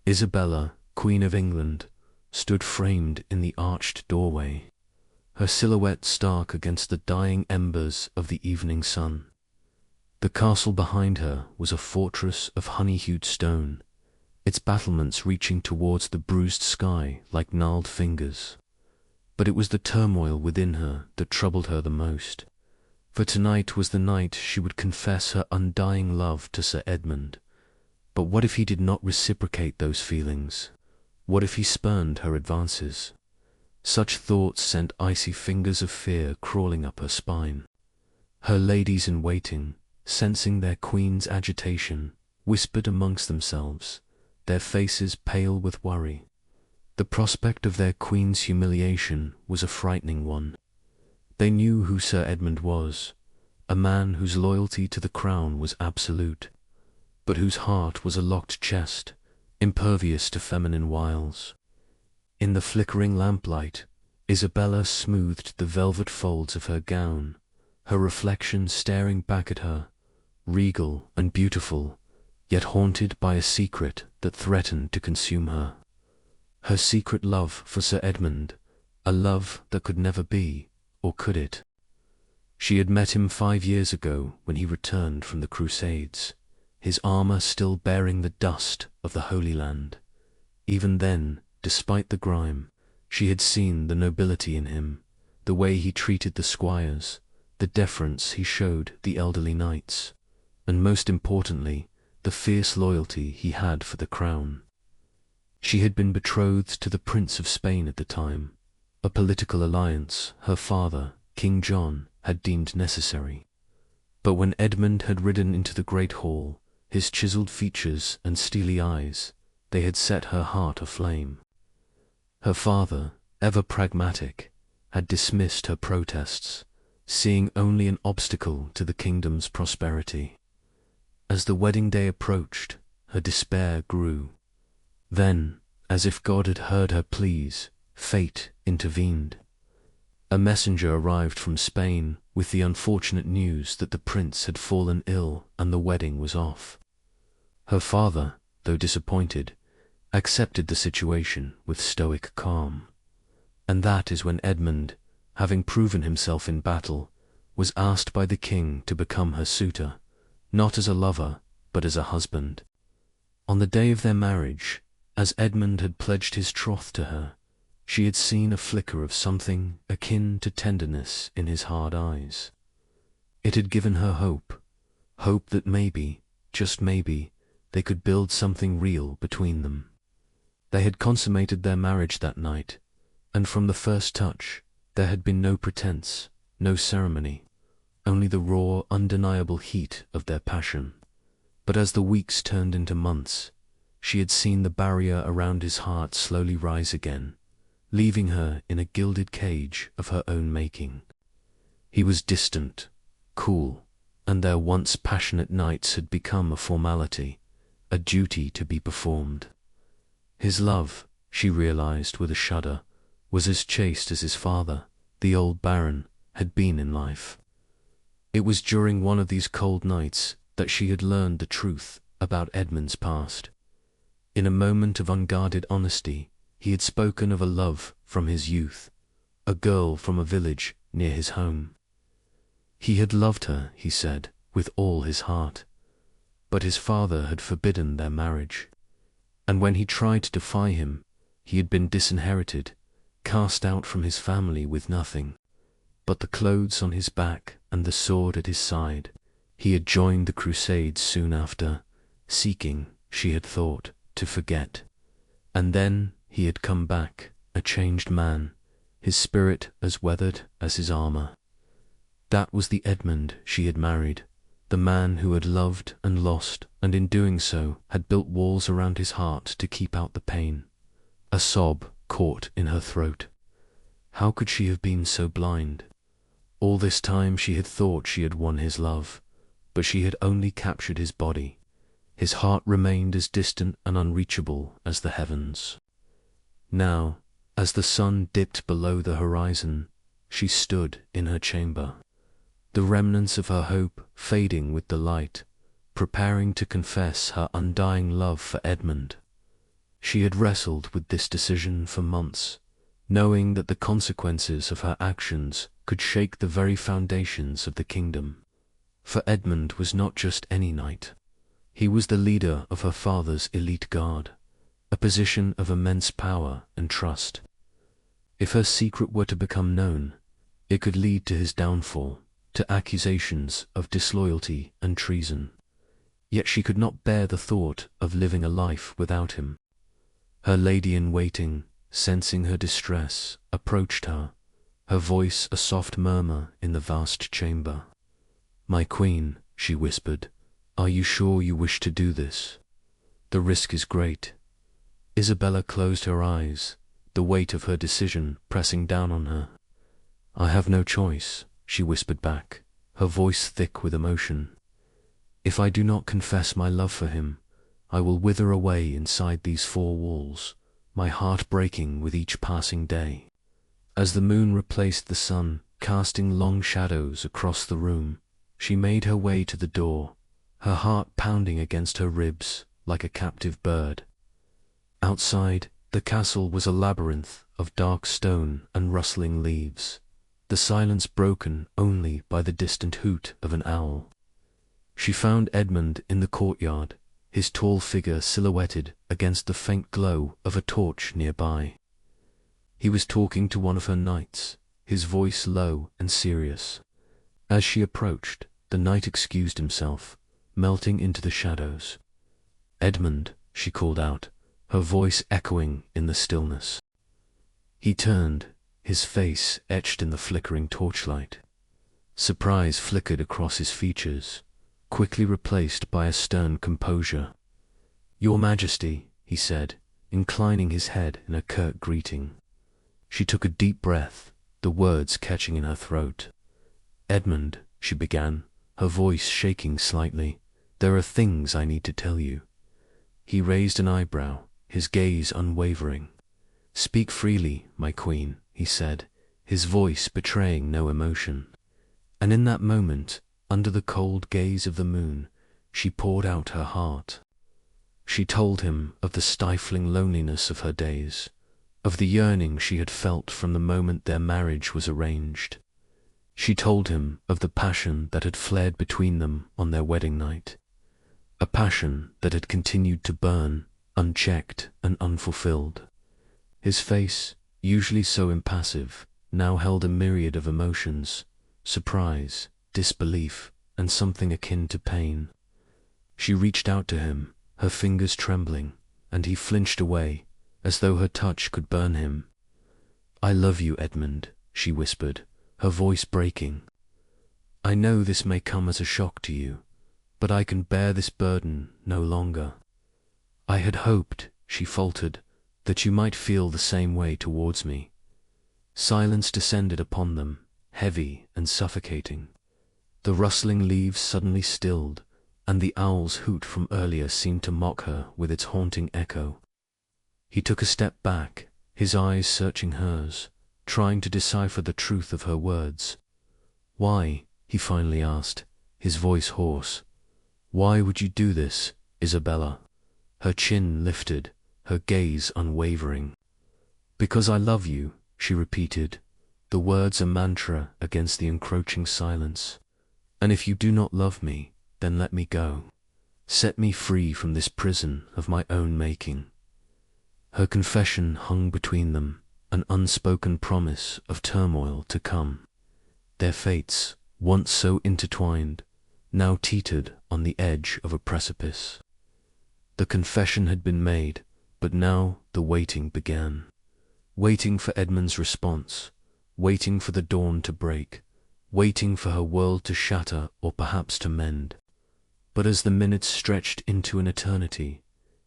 Isabella, Queen of England, stood framed in the arched doorway, her silhouette stark against the dying embers of the evening sun. The castle behind her was a fortress of honey-hued stone, its battlements reaching towards the bruised sky like gnarled fingers. But it was the turmoil within her that troubled her the most, for tonight was the night she would confess her undying love to Sir Edmund. But what if he did not reciprocate those feelings? What if he spurned her advances? Such thoughts sent icy fingers of fear crawling up her spine. Her ladies-in-waiting, sensing their queen's agitation, whispered amongst themselves, their faces pale with worry. The prospect of their queen's humiliation was a frightening one. They knew who Sir Edmund was, a man whose loyalty to the crown was absolute, but whose heart was a locked chest, impervious to feminine wiles. In the flickering lamplight, Isabella smoothed the velvet folds of her gown, her reflection staring back at her, regal and beautiful, yet haunted by a secret that threatened to consume her. Her secret love for Sir Edmund, a love that could never be, or could it? She had met him 5 years ago when he returned from the Crusades, his armor still bearing the dust of the Holy Land. Even then, despite the grime, she had seen the nobility in him, the way he treated the squires, the deference he showed the elderly knights, and most importantly, the fierce loyalty he had for the crown. She had been betrothed to the Prince of Spain at the time, a political alliance her father, King John, had deemed necessary. But when Edmund had ridden into the great hall, his chiseled features and steely eyes, they had set her heart aflame. Her father, ever pragmatic, had dismissed her protests, seeing only an obstacle to the kingdom's prosperity. As the wedding day approached, her despair grew. Then, as if God had heard her pleas, fate intervened. A messenger arrived from Spain with the unfortunate news that the prince had fallen ill and the wedding was off. Her father, though disappointed, accepted the situation with stoic calm. And that is when Edmund, having proven himself in battle, was asked by the king to become her suitor, not as a lover, but as a husband. On the day of their marriage, as Edmund had pledged his troth to her, she had seen a flicker of something akin to tenderness in his hard eyes. It had given her hope, hope that maybe, just maybe, they could build something real between them. They had consummated their marriage that night, and from the first touch, there had been no pretense, no ceremony, only the raw, undeniable heat of their passion. But as the weeks turned into months, she had seen the barrier around his heart slowly rise again, leaving her in a gilded cage of her own making. He was distant, cool, and their once passionate nights had become a formality, a duty to be performed. His love, she realized with a shudder, was as chaste as his father, the old baron, had been in life. It was during one of these cold nights that she had learned the truth about Edmund's past. In a moment of unguarded honesty, he had spoken of a love from his youth, a girl from a village near his home. He had loved her, he said, with all his heart, but his father had forbidden their marriage. And when he tried to defy him, he had been disinherited, cast out from his family with nothing but the clothes on his back and the sword at his side. He had joined the Crusades soon after, seeking, she had thought, to forget. And then he had come back, a changed man, his spirit as weathered as his armor. That was the Edmund she had married, the man who had loved and lost, and in doing so had built walls around his heart to keep out the pain. A sob caught in her throat. How could she have been so blind? All this time she had thought she had won his love, but she had only captured his body. His heart remained as distant and unreachable as the heavens. Now, as the sun dipped below the horizon, she stood in her chamber, the remnants of her hope fading with the light, preparing to confess her undying love for Edmund. She had wrestled with this decision for months, knowing that the consequences of her actions could shake the very foundations of the kingdom. For Edmund was not just any knight. He was the leader of her father's elite guard, a position of immense power and trust. If her secret were to become known, it could lead to his downfall, to accusations of disloyalty and treason. Yet she could not bear the thought of living a life without him. Her lady-in-waiting, sensing her distress, approached her, her voice a soft murmur in the vast chamber. "My queen," she whispered, "are you sure you wish to do this? The risk is great." Isabella closed her eyes, the weight of her decision pressing down on her. "I have no choice," she whispered back, her voice thick with emotion. "If I do not confess my love for him, I will wither away inside these four walls, my heart breaking with each passing day." As the moon replaced the sun, casting long shadows across the room, she made her way to the door, her heart pounding against her ribs like a captive bird. Outside, the castle was a labyrinth of dark stone and rustling leaves, the silence broken only by the distant hoot of an owl. She found Edmund in the courtyard, his tall figure silhouetted against the faint glow of a torch nearby. He was talking to one of her knights, his voice low and serious. As she approached, the knight excused himself, melting into the shadows. "Edmund," she called out, her voice echoing in the stillness. He turned, his face etched in the flickering torchlight. Surprise flickered across his features, quickly replaced by a stern composure. "Your Majesty," he said, inclining his head in a curt greeting. She took a deep breath, the words catching in her throat. "Edmund," she began, her voice shaking slightly, "there are things I need to tell you." He raised an eyebrow, his gaze unwavering. "Speak freely, my queen," he said, his voice betraying no emotion. And in that moment, under the cold gaze of the moon, she poured out her heart. She told him of the stifling loneliness of her days, of the yearning she had felt from the moment their marriage was arranged. She told him of the passion that had flared between them on their wedding night, a passion that had continued to burn, unchecked and unfulfilled. His face, usually so impassive, now held a myriad of emotions: surprise, disbelief, and something akin to pain. She reached out to him, her fingers trembling, and he flinched away, as though her touch could burn him. "I love you, Edmund," she whispered, her voice breaking. "I know this may come as a shock to you, but I can bear this burden no longer." "I had hoped," she faltered, "that you might feel the same way towards me." Silence descended upon them, heavy and suffocating. The rustling leaves suddenly stilled, and the owl's hoot from earlier seemed to mock her with its haunting echo. He took a step back, his eyes searching hers, trying to decipher the truth of her words. "Why?" he finally asked, his voice hoarse. "Why would you do this, Isabella?" Her chin lifted, her gaze unwavering. "Because I love you," she repeated, the words a mantra against the encroaching silence. "And if you do not love me, then let me go. Set me free from this prison of my own making." Her confession hung between them, an unspoken promise of turmoil to come. Their fates, once so intertwined, now teetered on the edge of a precipice. The confession had been made, but now the waiting began. Waiting for Edmund's response, waiting for the dawn to break, waiting for her world to shatter or perhaps to mend. But as the minutes stretched into an eternity,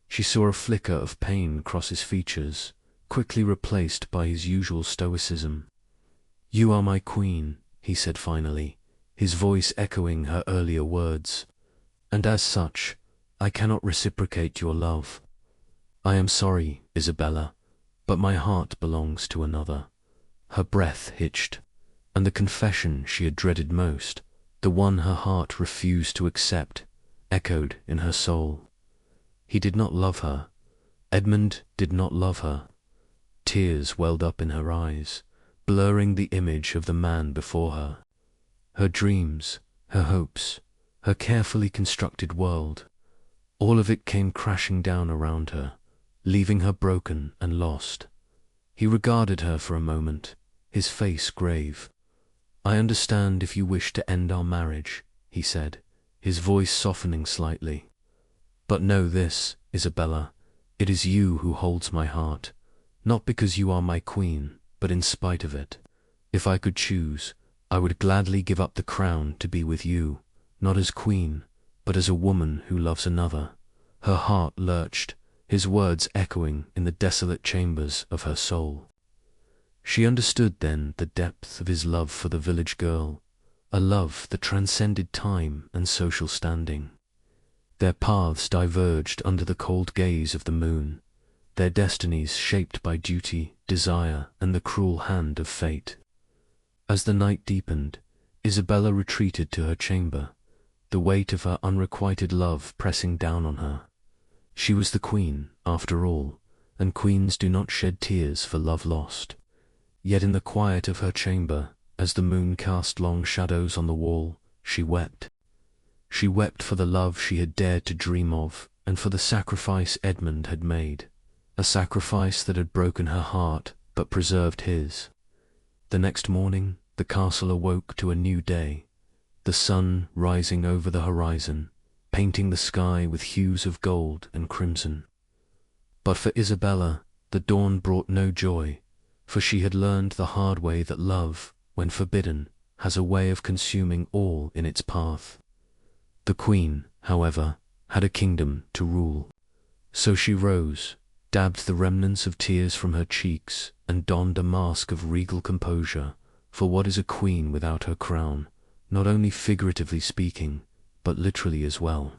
she saw a flicker of pain cross his features, quickly replaced by his usual stoicism. "You are my queen," he said finally, his voice echoing her earlier words, "and as such, I cannot reciprocate your love. I am sorry, Isabella, but my heart belongs to another." Her breath hitched, and the confession she had dreaded most, the one her heart refused to accept, echoed in her soul. He did not love her. Edmund did not love her. Tears welled up in her eyes, blurring the image of the man before her. Her dreams, her hopes, her carefully constructed world, all of it came crashing down around her, leaving her broken and lost. He regarded her for a moment, his face grave. "I understand if you wish to end our marriage," he said, his voice softening slightly. "But know this, Isabella, it is you who holds my heart, not because you are my queen, but in spite of it. If I could choose, I would gladly give up the crown to be with you, not as queen, but as a woman who loves another." Her heart lurched, his words echoing in the desolate chambers of her soul. She understood then the depth of his love for the village girl, a love that transcended time and social standing. Their paths diverged under the cold gaze of the moon, their destinies shaped by duty, desire, and the cruel hand of fate. As the night deepened, Isabella retreated to her chamber, the weight of her unrequited love pressing down on her. She was the queen, after all, and queens do not shed tears for love lost. Yet in the quiet of her chamber, as the moon cast long shadows on the wall, she wept. She wept for the love she had dared to dream of, and for the sacrifice Edmund had made, a sacrifice that had broken her heart but preserved his. The next morning, the castle awoke to a new day, the sun rising over the horizon, painting the sky with hues of gold and crimson. But for Isabella, the dawn brought no joy, for she had learned the hard way that love, when forbidden, has a way of consuming all in its path. The queen, however, had a kingdom to rule. So she rose, dabbed the remnants of tears from her cheeks, and donned a mask of regal composure, for what is a queen without her crown, not only figuratively speaking, but literally as well?